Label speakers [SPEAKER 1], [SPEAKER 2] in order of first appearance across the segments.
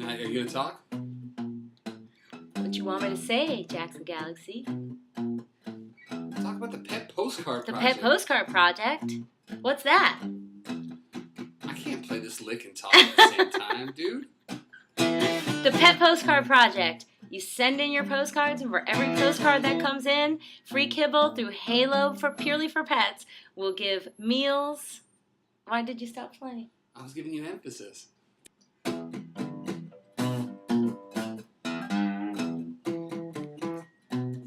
[SPEAKER 1] Are you gonna talk?
[SPEAKER 2] What you want me to say, Jackson Galaxy?
[SPEAKER 1] Talk about the Pet Postcard
[SPEAKER 2] The
[SPEAKER 1] Project.
[SPEAKER 2] Pet Postcard Project? What's that?
[SPEAKER 1] I can't play this lick and talk at the same time, dude.
[SPEAKER 2] The Pet Postcard Project. You send in your postcards, and for every postcard that comes in, free kibble through Halo for Purely for Pets will give meals. Why did you stop playing?
[SPEAKER 1] I was giving you emphasis.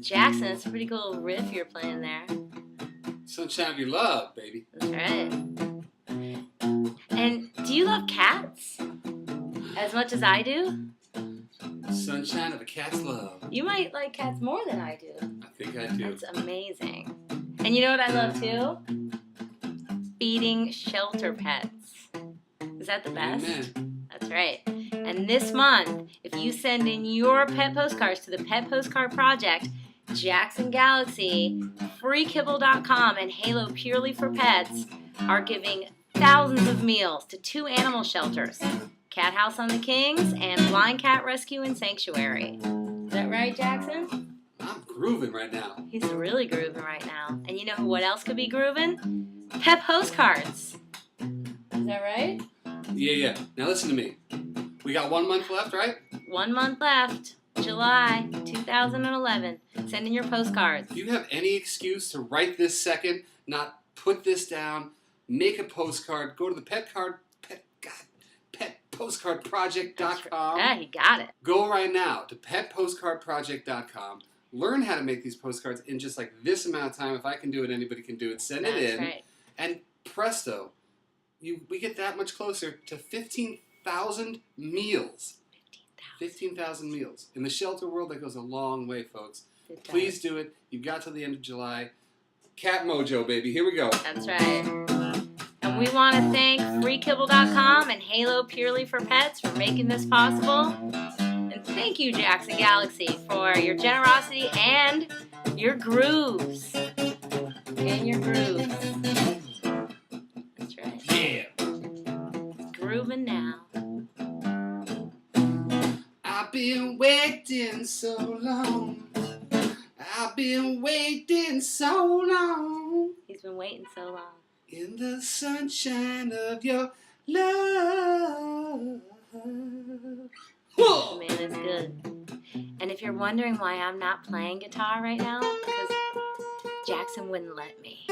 [SPEAKER 2] Jackson, that's a pretty cool riff you're playing there.
[SPEAKER 1] Sunshine of your love, baby.
[SPEAKER 2] That's right. And do you love cats as much as I do?
[SPEAKER 1] Sunshine of a cat's love.
[SPEAKER 2] You might like cats more than I do.
[SPEAKER 1] I think I do.
[SPEAKER 2] That's amazing. And you know what I love too? Feeding shelter pets. Is that the best?
[SPEAKER 1] Amen.
[SPEAKER 2] That's right. And this month, if you send in your pet postcards to the Pet Postcard Project, Jackson Galaxy, FreeKibble.com, and Halo Purely for Pets are giving thousands of meals to 2 animal shelters, Cat House on the Kings and Blind Cat Rescue and Sanctuary. Is that right, Jackson?
[SPEAKER 1] I'm grooving right now.
[SPEAKER 2] He's really grooving right now. And you know what else could be grooving? Pet Postcards. Is that right?
[SPEAKER 1] Yeah. Now listen to me. We got 1 month left, right?
[SPEAKER 2] 1 month left. July 2011. Send in your postcards.
[SPEAKER 1] Do you have any excuse to right this second, not put this down, make a postcard, go to the petpostcardproject.com.
[SPEAKER 2] Yeah, he got it.
[SPEAKER 1] Go right now to petpostcardproject.com. Learn how to make these postcards in just like this amount of time. If I can do it, anybody can do it. Send it in.
[SPEAKER 2] Right.
[SPEAKER 1] And presto, we get that much closer to 15,000 meals. 15,000 meals. In the shelter world, that goes a long way, folks. Please do it. You've got till the end of July. Cat Mojo, baby. Here we go.
[SPEAKER 2] That's right. And we want to thank FreeKibble.com and Halo Purely for Pets for making this possible. And thank you, Jackson Galaxy, for your generosity and your grooves. And your grooves. That's right.
[SPEAKER 1] Yeah.
[SPEAKER 2] Grooving now.
[SPEAKER 1] I've been waiting so long. I've been waiting so long.
[SPEAKER 2] He's been waiting so long.
[SPEAKER 1] In the sunshine of your love.
[SPEAKER 2] Man, it's good. And if you're wondering why I'm not playing guitar right now, because Jackson wouldn't let me.